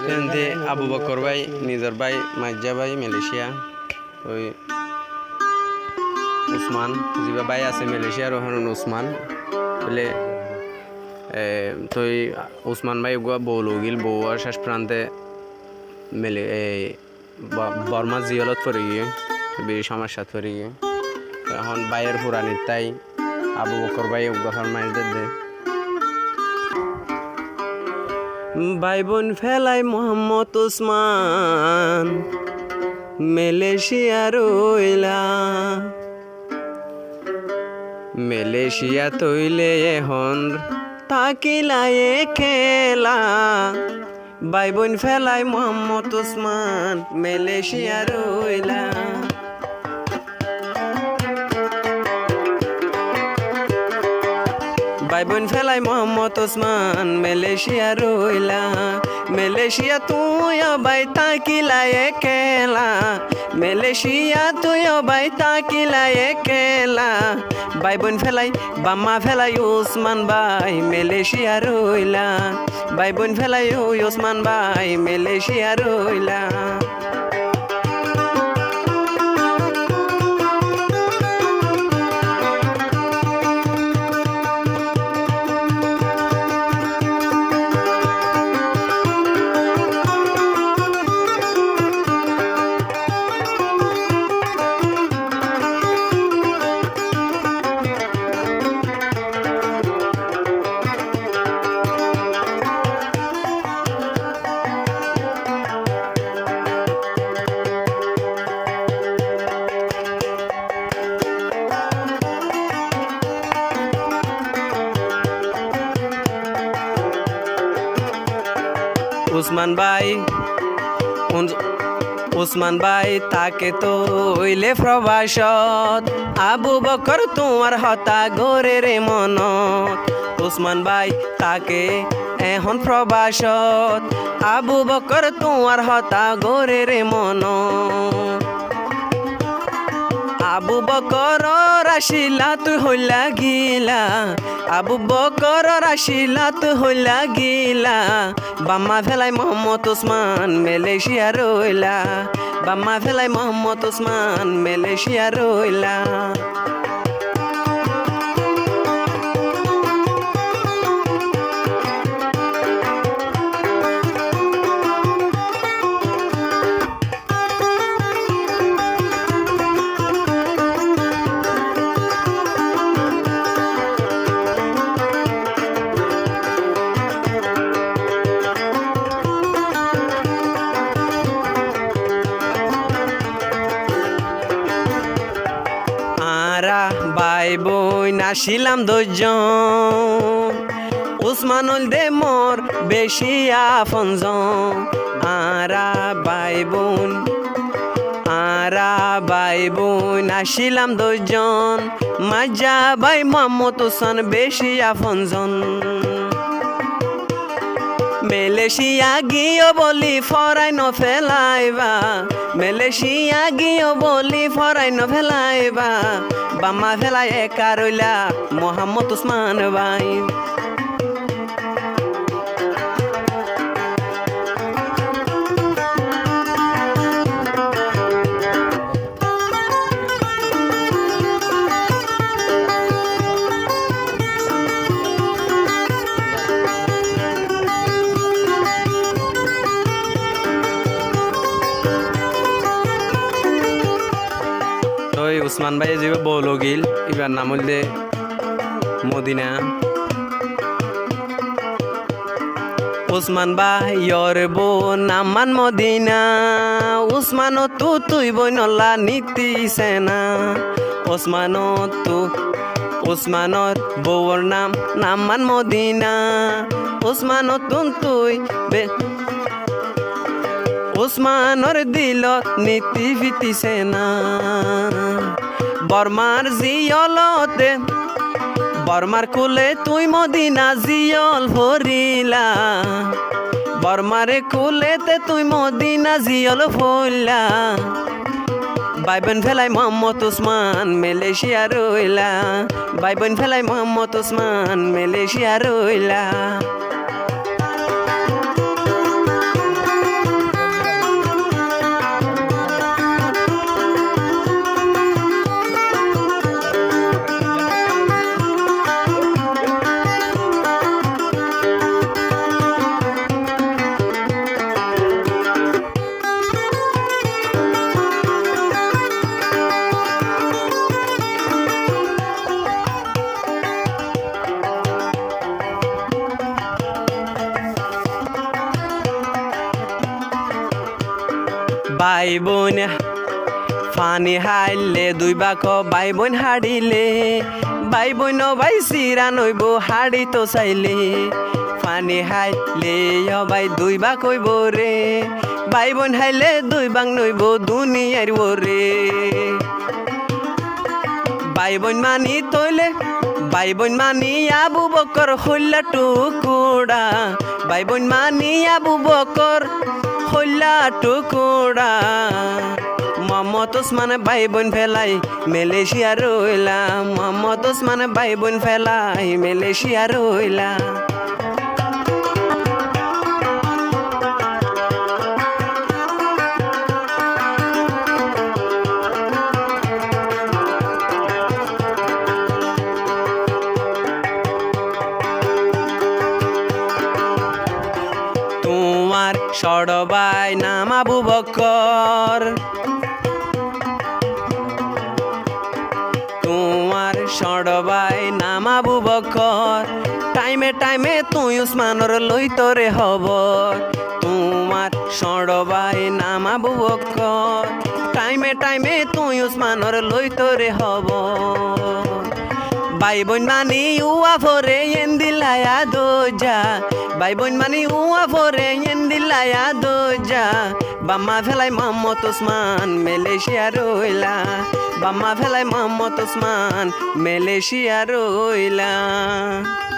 তেনতে আবু বকর ভাই নিজর ভাই মাজ্জা ভাই মালয়েশিয়া ওই উসমান জিবা ভাই আছে মালয়েশিয়ার ওখানে উসমান বলে তুই উসমান ভাই বউ লগিল বউ আর শেষ প্রান্তে মেলে বর্মা জিয়লত পড়ে গিয়ে বেশি সমস্যা পড়ে গিয়ে এখন ভাইয়ের পুরানির তাই আবু বকর ভাই উগ্র মাইজদের দে ভাই বোন ফেলাই মোহাম্মদ উসমান মালয়েশিয়া রইলা মালয়েশিয়া তৈলে এখন তাকিলায়ে খেলা ভাই বোন ফেলাই মোহাম্মদ উসমান মালয়েশিয়া রইলা ভাই বোন ফেলাই মোহাম্মদ উসমান মালয়েশিয়া রইলা মালয়েশিয়া তুই ভাই তাকিলায়ে খেলা মালয়েশিয়া তুই ভাই তাকিলায়ে খেলা ভাই বোন ফেলাই বাম্মা ফেলাই উসমান ভাই মালয়েশিয়া রইলা ভাই বোন ফেলাই উসমান ভাই মালয়েশিয়া রইলা উসমান ভাই তাকে তো হইলে প্রবাসত আবু বকর তোমার হতা গরে রে মনত উসমান ভাই তাকে এখন প্রবাসত আবু বকর তোমার হতা গরে রে মনত আবু বকর রাশিলা তুই হইলা গিলা আবু বকর রাশিলা তুই হইলা গিলা বাম্মা ফেলাই মোহাম্মদ উসমান মালয়েশিয়া রইলা বাম্মা ফেলাই মোহাম্মদ উসমান মালয়েশিয়া রইলা ভাই বোন আসিলাম দুজন উসমান দে মোর বেশি আপনজন আরা ভাই বোন আসিলাম দুজন মাজ্জা ভাই মোহাম্মদ উসমান বেশি আপনজন মালয়েশিয়া গিয়ে বলি ফরাই নফেলাইবা মালয়েশিয়া গিয়ে বলি ফরাই নফেলাইবা বাম্মা ফেলাই একা রইলা মোহাম্মদ উসমান ভাই উসমান ভাই যে বলো গিল এবার নাম হইলে মদিনা উসমান ভাই ইয়র বো নামান মদিনা উসমান তুই বইনলা নীতি সেনা উসমানর বউর নামান মদিনা উসমান তুই উসমানর দিল নীতি ভীতি সেনা বর্মার জিয়লতে বর্মার কুলে তুই মদিনা জিয়ল ভরিলা বর্মারে কুলেতে তুই মদিনা জিয়ল ভরিলা ভাই বোন ফেলাই মোহাম্মদ উসমান মালয়েশিয়া রইলা ভাই বোন ফেলাই মোহাম্মদ উসমান মালয়েশিয়া রইলা ভাই বোন ফানি হাইলে দুই বাক ভাই বোন হাড়িলে ভাই বোন ভাই সিরা নইব হাড়ি তো চাইলে ফানি হাইলে ভাই দুই বাক হইব রে ভাই বোন হাইলে দুই বাং নইব দুনিয়ার রে ভাই বোন মানি তৈলে ভাই বোন মানি আবু বকর হইলা টুকুড়া ভাই বোন মানি আবু বকর হইলা টুকুড়া মোহাম্মদ ওসমান ভাই বোন ফেলাই মালয়েশিয়া রইলা মোহাম্মদ ওসমান ভাই বোন ফেলাই মালয়েশিয়া রইলা তোমার সড় ভাই নাম আবু বকর তোমার সড় ভাই নাম আবু বকর টাইমে টাইমে তুই উসমানর লই তোরে হব তোমার সড় ভাই নাম আবু বকর টাইমে টাইমে তুই উসমানর লই তোরে হব ভাই বোন মানি উয়া ফরে এন্দিলায়া দোজা ভাই বোন মানি উয়া ফরে এন্দিলায়া দোজা বাম্মা ফেলাই মোহাম্মদ ওসমান মালয়েশিয়া রইলা বাম্মা ফেলাই মোহাম্মদ ওসমান মালয়েশিয়া রইলা